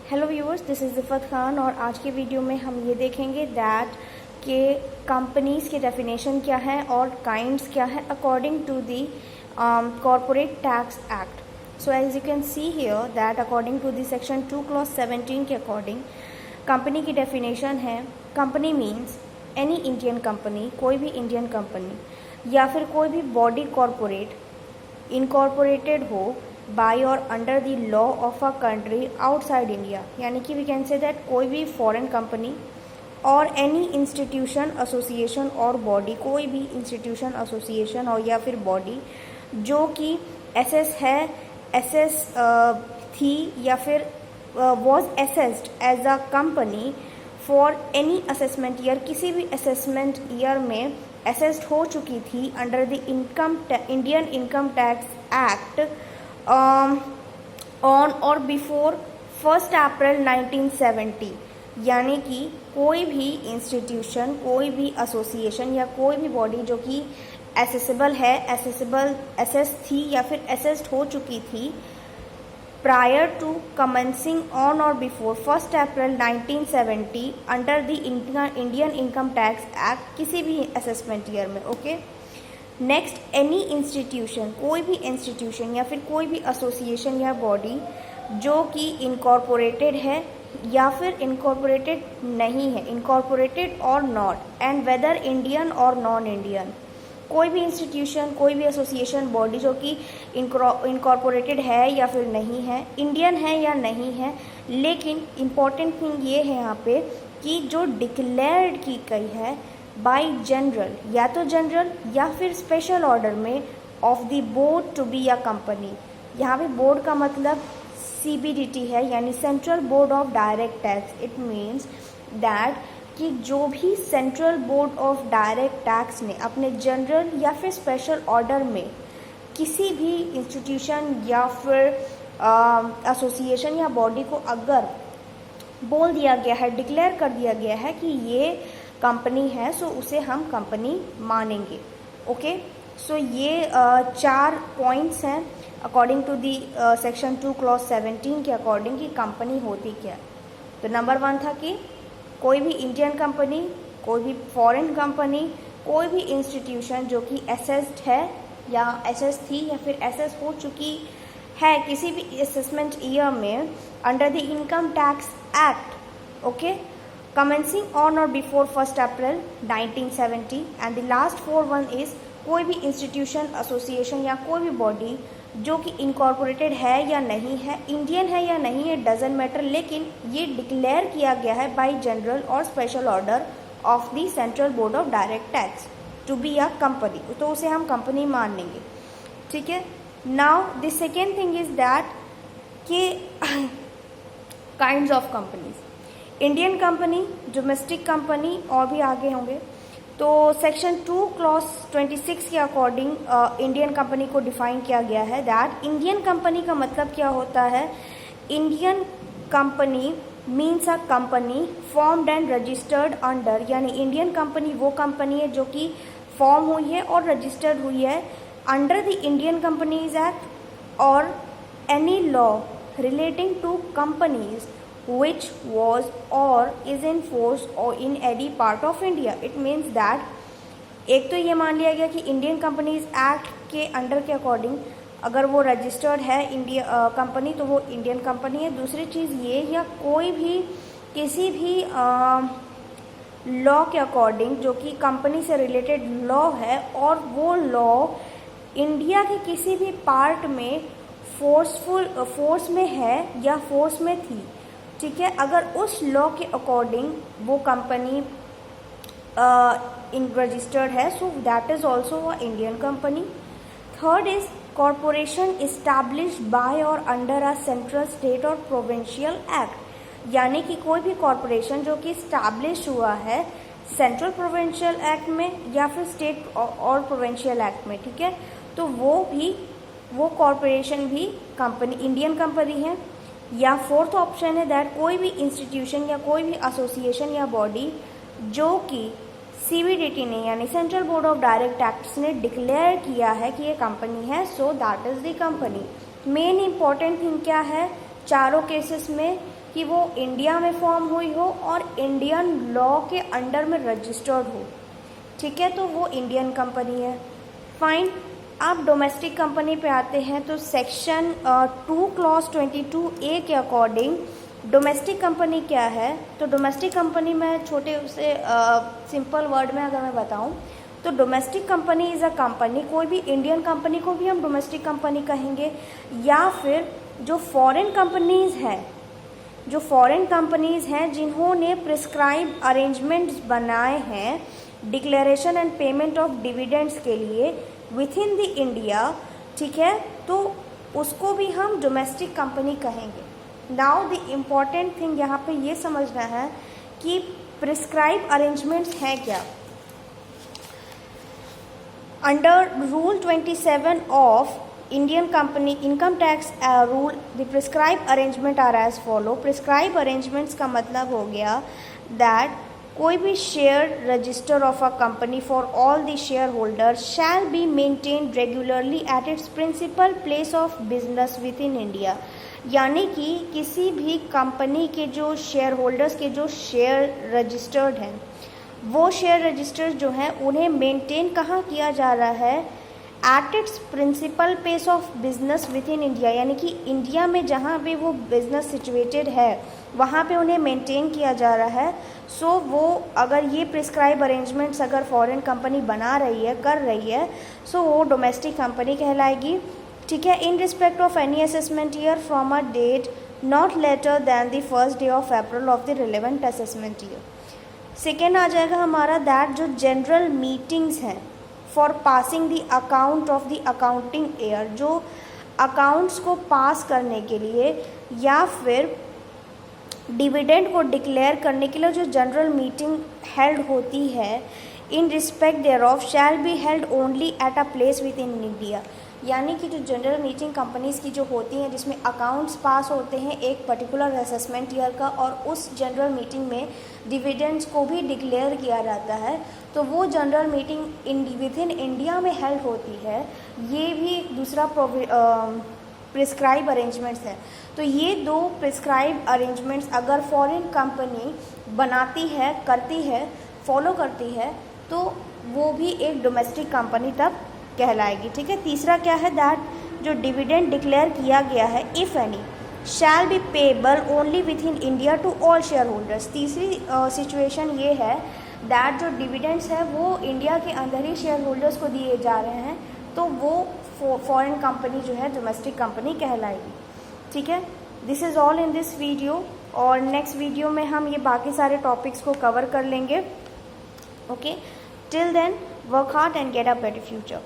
Hello viewers, this is Zifat Khan और आज के वीडियो में हम ये देखेंगे दैट के कंपनीज़ के डेफिनेशन क्या है और काइंड्स क्या है according to the corporate tax act. So as you can see here that according to the section 2 clause 17 के अकॉर्डिंग कंपनी की डेफिनेशन है company means any Indian company, कोई भी इंडियन कंपनी या फिर कोई भी बॉडी कॉर्पोरेट इनकॉर्पोरेटेड हो बाय और under the law of a country outside India, यानी कि वी कैन से दैट कोई भी फॉरेन कंपनी और एनी इंस्टीट्यूशन एसोसिएशन और बॉडी, कोई भी इंस्टीट्यूशन एसोसिएशन और या फिर बॉडी जो कि एसएस है, एसएस थी या फिर was assessed as a company for any assessment year, किसी भी असेसमेंट ईयर में एसेस्ड हो चुकी थी under the Indian income tax act on और बिफोर 1 अप्रैल 1970, यानी कि कोई भी इंस्टीट्यूशन, कोई भी एसोसिएशन या कोई भी बॉडी जो कि एसेसेबल है, एसेस थी या फिर एसेस्ड हो चुकी थी प्रायर टू कमेंसिंग ऑन और before 1 April 1970 under the Indian income tax act, किसी भी असेसमेंट ईयर में। ओके, नेक्स्ट, एनी इंस्टीट्यूशन, कोई भी इंस्टीट्यूशन या फिर कोई भी एसोसिएशन या बॉडी जो कि इनकॉर्पोरेटेड है या फिर इनकॉर्पोरेटेड नहीं है, इनकॉर्पोरेटेड और नॉट, एंड वेदर इंडियन और नॉन इंडियन, कोई भी इंस्टीट्यूशन, कोई भी एसोसिएशन बॉडी जो कि इनकॉर्पोरेटेड है या फिर नहीं है, इंडियन है या नहीं है, लेकिन इम्पॉर्टेंट थिंग ये है यहाँ पे कि जो डिक्लेयर्ड की गई है बाय जनरल, या तो जनरल या फिर स्पेशल ऑर्डर में of the board to be a company. यहाँ पे बोर्ड का मतलब CBDT है, यानी central board of direct tax. It means that कि जो भी central board of direct tax ने अपने जनरल या फिर स्पेशल ऑर्डर में किसी भी इंस्टीट्यूशन या फिर एसोसिएशन या बॉडी को अगर बोल दिया गया है, डिक्लेयर कर दिया गया है कि ये कंपनी है, सो उसे हम कंपनी मानेंगे। ओके, सो ये 4 पॉइंट्स हैं according to the section 2 clause 17 के अकॉर्डिंग कि कंपनी होती क्या। तो नंबर 1 था कि कोई भी इंडियन कंपनी, कोई भी फॉरेन कंपनी, कोई भी इंस्टीट्यूशन जो कि एसेस्ड है या एसेस थी या फिर एसेस हो चुकी है किसी भी असेसमेंट ईयर में under the income tax act. Okay, commencing on or before 1 April 1970, and the last 4 one is कोई भी इंस्टीट्यूशन, एसोसिएशन या कोई भी बॉडी जो कि इनकॉर्पोरेटेड है या नहीं है, इंडियन है या नहीं है, डजेंट मैटर, लेकिन ये डिक्लेयर किया गया है बाय जनरल और special order of the central board of direct tax to be a company, तो उसे हम कंपनी मान लेंगे। ठीक है, now the second thing is that कि kinds of companies, Indian company, domestic company और भी आगे होंगे। तो सेक्शन 2 क्लॉज 26 के अकॉर्डिंग इंडियन कंपनी को डिफाइन किया गया है दैट इंडियन कंपनी का मतलब क्या होता है। Indian company means a company formed and registered under, यानी इंडियन कंपनी वो कंपनी है जो कि फॉर्म हुई है और रजिस्टर्ड हुई है under the Indian companies act और any law relating to companies which was or is in force or in any part of India. It means that एक तो ये मान लिया गया कि इंडियन कंपनीज एक्ट के अंडर के अकॉर्डिंग अगर वो रजिस्टर्ड है इंडिया कंपनी तो वो इंडियन कंपनी है। दूसरी चीज़ ये, या कोई भी किसी भी लॉ के अकॉर्डिंग जो कि कंपनी से रिलेटेड लॉ है और वो लॉ इंडिया के किसी भी पार्ट में फोर्स में है या फोर्स में थी। ठीक है, अगर उस लॉ के अकॉर्डिंग वो कंपनी रजिस्टर्ड है, so that is also a Indian company. Third is corporation established bye और अंडर अ सेंट्रल, स्टेट और प्रोविंशियल एक्ट, यानी कि कोई भी कॉरपोरेशन जो कि इस्टेब्लिश हुआ है सेंट्रल प्रोविंशियल एक्ट में या फिर स्टेट और प्रोविंशियल एक्ट में। ठीक है, तो वो कॉरपोरेशन भी कंपनी, इंडियन कंपनी है। या फोर्थ ऑप्शन है दैट कोई भी इंस्टीट्यूशन या कोई भी एसोसिएशन या बॉडी जो कि CBDT ने यानी central board of direct tax ने डिक्लेयर किया है कि ये कंपनी है, so that is the company. Main important thing क्या है चारों केसेस में कि वो इंडिया में फॉर्म हुई हो और इंडियन लॉ के अंडर में रजिस्टर्ड हो, ठीक है, तो वो इंडियन कंपनी है। फाइन। आप डोमेस्टिक कंपनी पे आते हैं तो सेक्शन 2 क्लॉज 22A के अकॉर्डिंग डोमेस्टिक कंपनी क्या है, तो डोमेस्टिक कंपनी में छोटे से सिंपल वर्ड में अगर मैं बताऊं तो domestic company is a company, कोई भी इंडियन कंपनी को भी हम डोमेस्टिक कंपनी कहेंगे, या फिर जो फॉरेन कंपनीज़ हैं जिन्होंने प्रिस्क्राइब अरेंजमेंट्स बनाए हैं declaration and payment of dividends के लिए विथ इन द इंडिया, ठीक है, तो उसको भी हम डोमेस्टिक कंपनी कहेंगे। नाउ द इम्पॉर्टेंट थिंग यहाँ पे ये समझना है कि प्रिस्क्राइब अरेंजमेंट्स हैं क्या। Under rule 27 of Indian company income tax rule, the prescribed arrangement are as follow। prescribed arrangements का मतलब हो गया that कोई भी share register of a company for all the share holder shall be maintained regularly at its principal place of business within India, यानी कि किसी भी कंपनी के जो शेयर होल्डर्स के जो शेयर रजिस्टर्ड हैं वो शेयर रजिस्टर्स जो हैं उन्हें मेंटेन कहाँ किया जा रहा है, at its principal place of business within India, यानी कि इंडिया में जहाँ पे वो बिजनेस सिचुएटेड है वहाँ पे उन्हें मेंटेन किया जा रहा है। सो वो अगर ये प्रिस्क्राइब अरेंजमेंट्स अगर फॉरेन कंपनी बना रही है, कर रही है, सो वो डोमेस्टिक कंपनी कहलाएगी, ठीक है, in respect of any assessment year from a date not later than the first day of April of the relevant assessment year. Second आ जाएगा हमारा दैट जो जनरल मीटिंग्स हैं for passing the account of the accounting year, जो accounts को pass करने के लिए या फिर डिविडेंड को डिक्लेयर करने के लिए जो जनरल मीटिंग हेल्ड होती है, in respect there of shall be held only at a place with in India, यानी कि जो जनरल मीटिंग कंपनीज़ की जो होती हैं जिसमें अकाउंट्स पास होते हैं एक पर्टिकुलर असेसमेंट ईयर का और उस जनरल मीटिंग में डिविडेंड्स को भी डिक्लेयर किया जाता है, तो वो general meeting with in India में हेल्ड होती है। ये भी एक दूसरा प्रिस्क्राइब अरेंजमेंट्स है। तो ये दो प्रिस्क्राइब अरेंजमेंट्स अगर फॉरेन कंपनी बनाती है, करती है, फॉलो करती है, तो वो भी एक डोमेस्टिक कंपनी तब कहलाएगी, ठीक है। तीसरा क्या है दैट जो डिविडेंड डिक्लेयर किया गया है if any shall be payable only within India to all share holders. तीसरी सिचुएशन ये है दैट जो डिविडेंड्स है वो इंडिया के अंदर ही शेयर होल्डर्स को दिए जा रहे हैं, तो वो फॉरेन कंपनी जो है डोमेस्टिक कंपनी कहलाएगी, ठीक है। This is all in this video, और नेक्स्ट वीडियो में हम ये बाकी सारे टॉपिक्स को कवर कर लेंगे। Okay, till then work hard and get a better future.